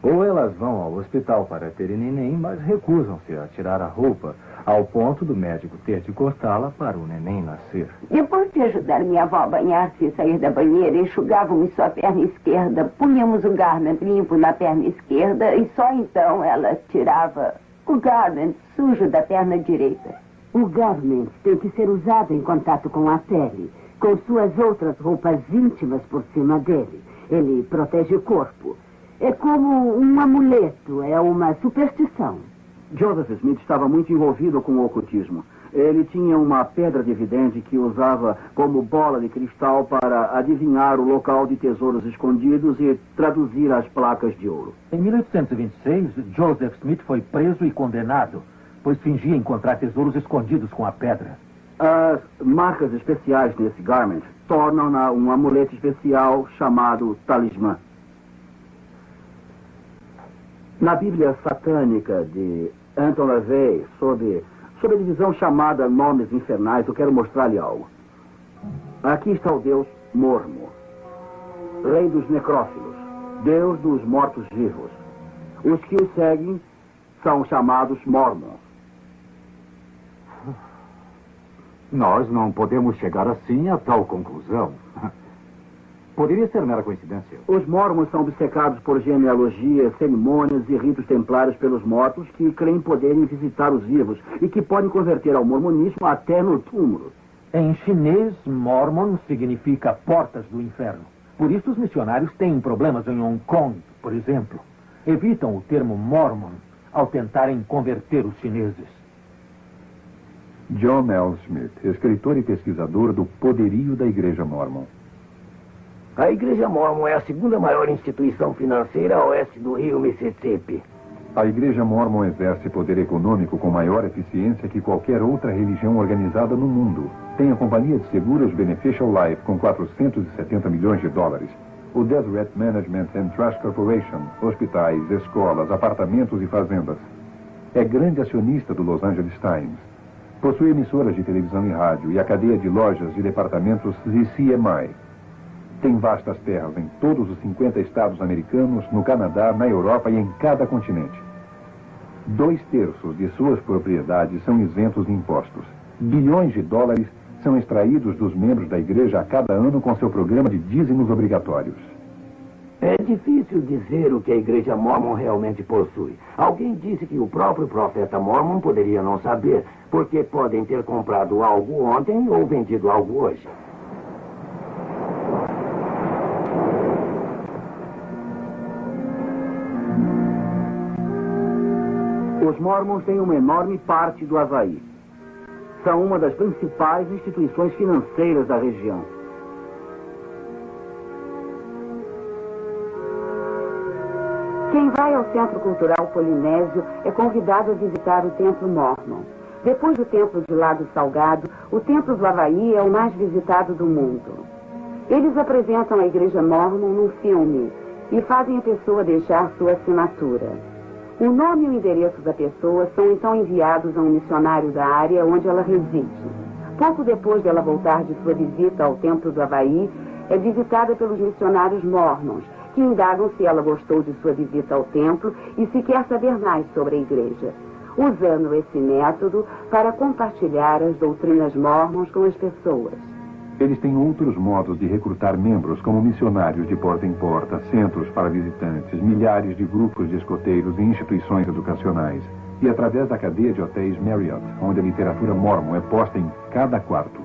Ou elas vão ao hospital para terem neném, mas recusam-se a tirar a roupa, ao ponto do médico ter de cortá-la para o neném nascer. Depois de ajudar minha avó a banhar-se e sair da banheira, enxugávamos sua perna esquerda, punhamos o garment limpo na perna esquerda e só então ela tirava o garment sujo da perna direita. O garment tem que ser usado em contato com a pele, com suas outras roupas íntimas por cima dele. Ele protege o corpo. É como um amuleto, é uma superstição. Joseph Smith estava muito envolvido com o ocultismo. Ele tinha uma pedra de vidente que usava como bola de cristal para adivinhar o local de tesouros escondidos e traduzir as placas de ouro. Em 1826, Joseph Smith foi preso e condenado, pois fingia encontrar tesouros escondidos com a pedra. As marcas especiais nesse garment tornam-na um amuleto especial chamado talismã. Na Bíblia satânica de Anton LaVey, sob a divisão chamada Nomes Infernais, eu quero mostrar-lhe algo. Aqui está o Deus Mormo, rei dos necrófilos, Deus dos mortos-vivos. Os que o seguem são chamados Mormons. Nós não podemos chegar assim a tal conclusão. Poderia ser mera coincidência. Os mormons são obcecados por genealogia, cerimônias e ritos templários pelos mortos que creem poderem visitar os vivos e que podem converter ao mormonismo até no túmulo. Em chinês, Mormon significa portas do inferno. Por isso os missionários têm problemas em Hong Kong, por exemplo. Evitam o termo Mormon ao tentarem converter os chineses. John L. Smith, escritor e pesquisador do poderio da Igreja Mormon. A Igreja Mormon é a segunda maior instituição financeira a oeste do rio Mississippi. A Igreja Mormon exerce poder econômico com maior eficiência que qualquer outra religião organizada no mundo. Tem a companhia de seguros Beneficial Life com 470 milhões de dólares. O Deseret Management and Trust Corporation, hospitais, escolas, apartamentos e fazendas. É grande acionista do Los Angeles Times. Possui emissoras de televisão e rádio e a cadeia de lojas e departamentos ZCMI. Tem vastas terras em todos os 50 estados americanos, no Canadá, na Europa e em cada continente. 2/3 de suas propriedades são isentos de impostos. Bilhões de dólares são extraídos dos membros da igreja a cada ano com seu programa de dízimos obrigatórios. É difícil dizer o que a Igreja Mormon realmente possui. Alguém disse que o próprio profeta Mormon poderia não saber, porque podem ter comprado algo ontem ou vendido algo hoje. Os Mormons têm uma enorme parte do Havaí. São uma das principais instituições financeiras da região. Quem vai ao Centro Cultural Polinésio é convidado a visitar o Templo Mormon. Depois do Templo de Lago Salgado, o Templo do Havaí é o mais visitado do mundo. Eles apresentam a Igreja Mormon num filme e fazem a pessoa deixar sua assinatura. O nome e o endereço da pessoa são então enviados a um missionário da área onde ela reside. Pouco depois dela voltar de sua visita ao Templo do Havaí, é visitada pelos missionários mormons, que indagam se ela gostou de sua visita ao templo e se quer saber mais sobre a igreja, usando esse método para compartilhar as doutrinas mormons com as pessoas. Eles têm outros modos de recrutar membros, como missionários de porta em porta, centros para visitantes, milhares de grupos de escoteiros e instituições educacionais. E através da cadeia de hotéis Marriott, onde a literatura mormon é posta em cada quarto.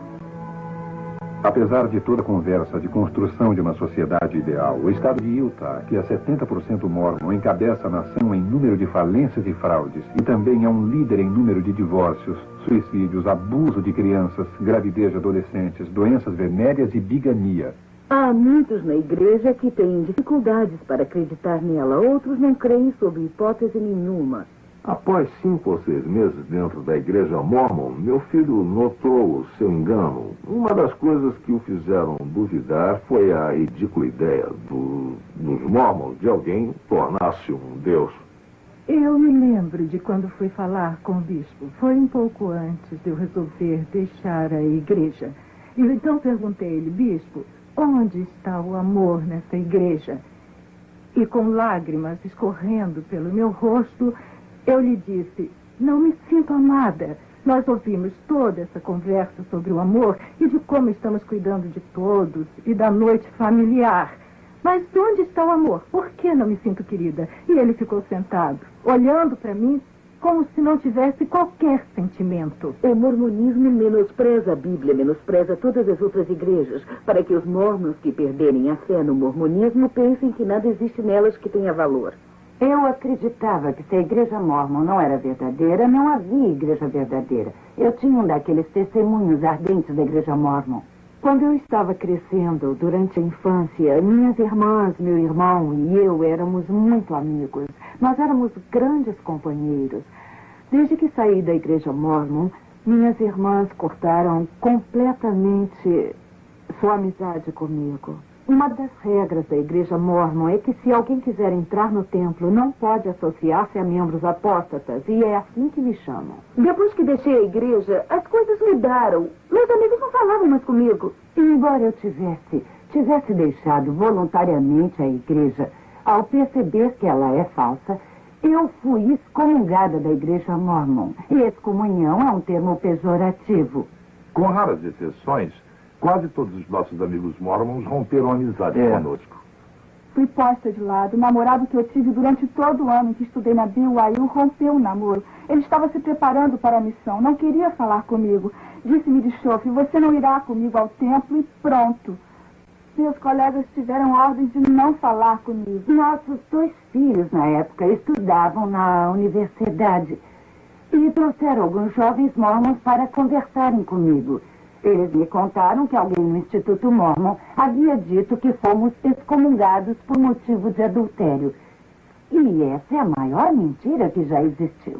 Apesar de toda a conversa de construção de uma sociedade ideal, o estado de Utah, que é 70% mormon, encabeça a nação em número de falências e fraudes e também é um líder em número de divórcios, suicídios, abuso de crianças, gravidez de adolescentes, doenças venéreas e bigamia. Há muitos na igreja que têm dificuldades para acreditar nela. Outros não creem sob hipótese nenhuma. Após 5 ou 6 meses dentro da Igreja Mormon, meu filho notou o seu engano. Uma das coisas que o fizeram duvidar foi a ridícula ideia dos Mormons de alguém tornar-se um Deus. Eu me lembro de quando fui falar com o bispo. Foi um pouco antes de eu resolver deixar a igreja. E então perguntei a ele, bispo, onde está o amor nessa igreja? E com lágrimas escorrendo pelo meu rosto, eu lhe disse, não me sinto amada. Nós ouvimos toda essa conversa sobre o amor e de como estamos cuidando de todos e da noite familiar. Mas onde está o amor? Por que não me sinto querida? E ele ficou sentado, olhando para mim como se não tivesse qualquer sentimento. O mormonismo menospreza a Bíblia, menospreza todas as outras igrejas, para que os mormons que perderem a fé no mormonismo pensem que nada existe nelas que tenha valor. Eu acreditava que se a igreja mormon não era verdadeira, não havia igreja verdadeira. Eu tinha um daqueles testemunhos ardentes da igreja mormon. Quando eu estava crescendo, durante a infância, minhas irmãs, meu irmão e eu éramos muito amigos. Nós éramos grandes companheiros. Desde que saí da igreja mormon, minhas irmãs cortaram completamente sua amizade comigo. Uma das regras da igreja mormon é que se alguém quiser entrar no templo, não pode associar-se a membros apóstatas, e é assim que me chamam. Depois que deixei a igreja, as coisas mudaram. Meus amigos não falavam mais comigo. E embora eu tivesse deixado voluntariamente a igreja, ao perceber que ela é falsa, eu fui excomungada da igreja mormon. E excomunhão é um termo pejorativo. Com raras exceções, quase todos os nossos amigos mormons romperam amizade conosco. Fui posta de lado. O namorado que eu tive durante todo o ano que estudei na BYU rompeu o namoro. Ele estava se preparando para a missão. Não queria falar comigo. Disse-me de chofre, você não irá comigo ao templo e pronto. Meus colegas tiveram ordem de não falar comigo. Nossos 2 filhos, na época, estudavam na universidade e trouxeram alguns jovens mormons para conversarem comigo. Eles me contaram que alguém no Instituto Mormon havia dito que fomos excomungados por motivo de adultério. E essa é a maior mentira que já existiu.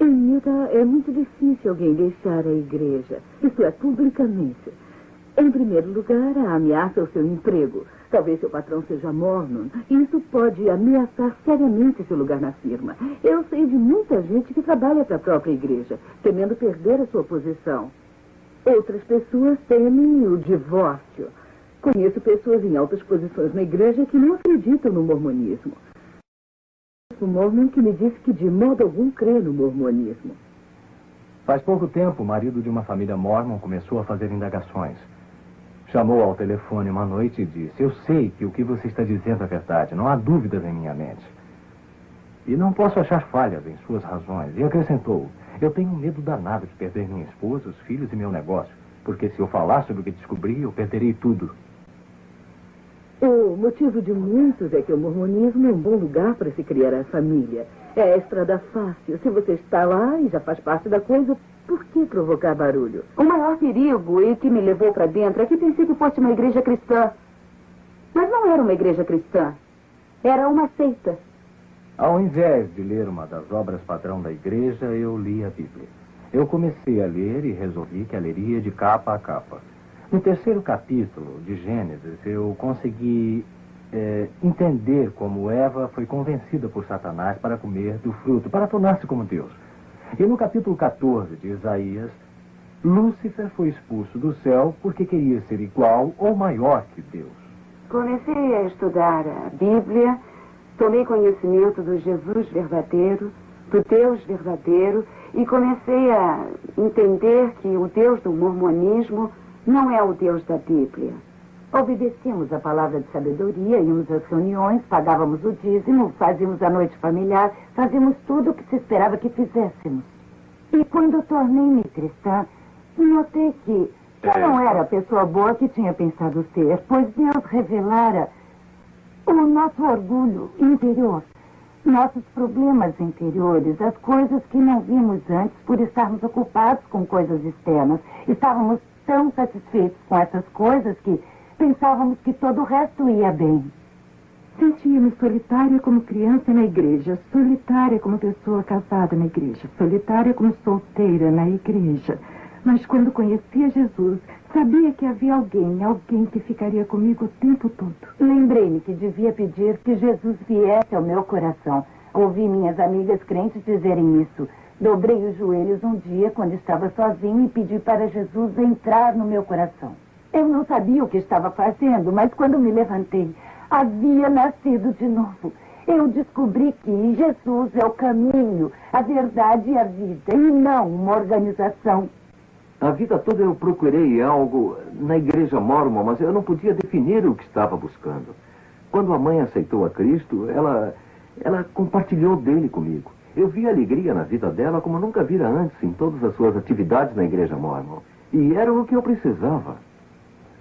Emilda, é muito difícil alguém deixar a igreja. Isso é, publicamente. Em primeiro lugar, a ameaça ao seu emprego. Talvez seu patrão seja mormon. Isso pode ameaçar seriamente seu lugar na firma. Eu sei de muita gente que trabalha para a própria igreja, temendo perder a sua posição. Outras pessoas temem o divórcio. Conheço pessoas em altas posições na igreja que não acreditam no mormonismo. O mormon que me disse que de modo algum crê no mormonismo. Faz pouco tempo, o marido de uma família mormon começou a fazer indagações. Chamou ao telefone uma noite e disse: eu sei que o que você está dizendo é verdade, não há dúvidas em minha mente. E não posso achar falhas em suas razões. E acrescentou: eu tenho um medo danado de perder minha esposa, os filhos e meu negócio, porque se eu falar sobre o que descobri, eu perderei tudo. O motivo de muitos é que o mormonismo é um bom lugar para se criar a família. É a estrada fácil. Se você está lá e já faz parte da coisa, por que provocar barulho? O maior perigo e que me levou para dentro é que pensei que fosse uma igreja cristã. Mas não era uma igreja cristã. Era uma seita. Ao invés de ler uma das obras padrão da igreja, eu li a Bíblia. Eu comecei a ler e resolvi que a leria de capa a capa. No 3º capítulo de Gênesis, eu consegui entender como Eva foi convencida por Satanás para comer do fruto, para tornar-se como Deus. E no capítulo 14 de Isaías, Lúcifer foi expulso do céu porque queria ser igual ou maior que Deus. Comecei a estudar a Bíblia, tomei conhecimento do Jesus verdadeiro, do Deus verdadeiro, e comecei a entender que o Deus do mormonismo não é o Deus da Bíblia. Obedecíamos a palavra de sabedoria, íamos às reuniões, pagávamos o dízimo, fazíamos a noite familiar, fazíamos tudo o que se esperava que fizéssemos. E quando tornei-me cristã, notei que eu não era a pessoa boa que tinha pensado ser, pois Deus revelara o nosso orgulho interior, nossos problemas interiores, as coisas que não vimos antes por estarmos ocupados com coisas externas. Estávamos tão satisfeitos com essas coisas que pensávamos que todo o resto ia bem. Sentia-me solitária como criança na igreja, solitária como pessoa casada na igreja, solitária como solteira na igreja. Mas quando conhecia Jesus, sabia que havia alguém que ficaria comigo o tempo todo. Lembrei-me que devia pedir que Jesus viesse ao meu coração. Ouvi minhas amigas crentes dizerem isso. Dobrei os joelhos um dia quando estava sozinho e pedi para Jesus entrar no meu coração. Eu não sabia o que estava fazendo, mas quando me levantei, havia nascido de novo. Eu descobri que Jesus é o caminho, a verdade e a vida, e não uma organização. A vida toda eu procurei algo na igreja mormon, mas eu não podia definir o que estava buscando. Quando a mãe aceitou a Cristo, ela compartilhou dele comigo. Eu vi alegria na vida dela como nunca vira antes em todas as suas atividades na igreja mormon. E era o que eu precisava.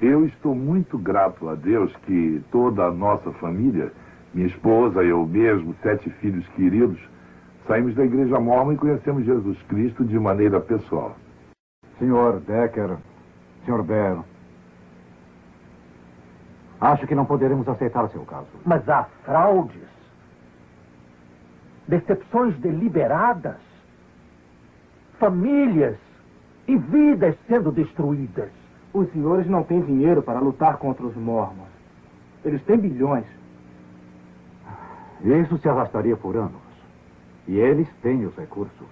Eu estou muito grato a Deus que toda a nossa família, minha esposa, eu mesmo, 7 filhos queridos, saímos da igreja mormon e conhecemos Jesus Cristo de maneira pessoal. Senhor Decker, Sr. Baer, acho que não poderemos aceitar seu caso. Mas há fraudes, decepções deliberadas, famílias e vidas sendo destruídas. Os senhores não têm dinheiro para lutar contra os mormons. Eles têm bilhões. Isso se arrastaria por anos. E eles têm os recursos.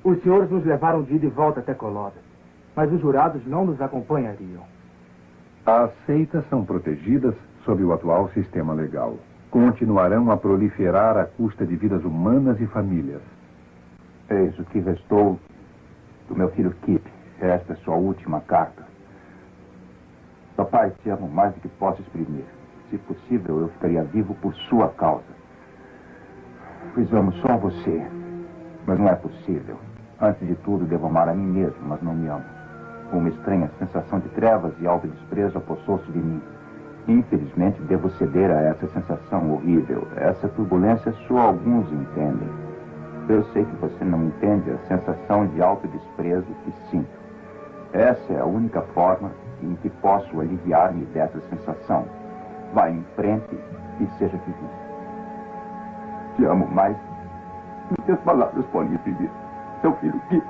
Os senhores nos levaram de ida e volta até Coloda, mas os jurados não nos acompanhariam. As seitas são protegidas sob o atual sistema legal. Continuarão a proliferar à custa de vidas humanas e famílias. Eis o que restou do meu filho Kip. Esta é sua última carta. Papai, te amo mais do que posso exprimir. Se possível, eu ficaria vivo por sua causa. Pois amo só você. Mas não é possível. Antes de tudo, devo amar a mim mesmo, mas não me amo. Uma estranha sensação de trevas e autodesprezo apossou-se de mim. Infelizmente, devo ceder a essa sensação horrível. Essa turbulência só alguns entendem. Eu sei que você não entende a sensação de autodesprezo que sinto. Essa é a única forma em que posso aliviar-me dessa sensação. Vá em frente e seja feliz. Te amo mais do que as palavras podem pedir. Seu filho Kip.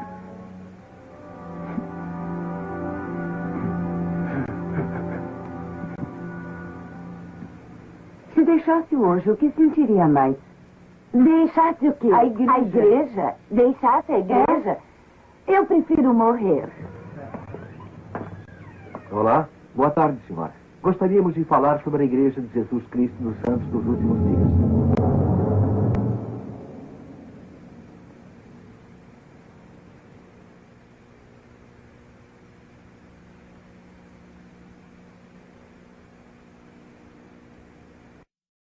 Se deixasse hoje, o que sentiria mais? Deixasse o quê? A igreja. A igreja? Deixasse a igreja? Eu prefiro morrer. Olá, boa tarde, senhora. Gostaríamos de falar sobre a Igreja de Jesus Cristo dos Santos dos Últimos Dias.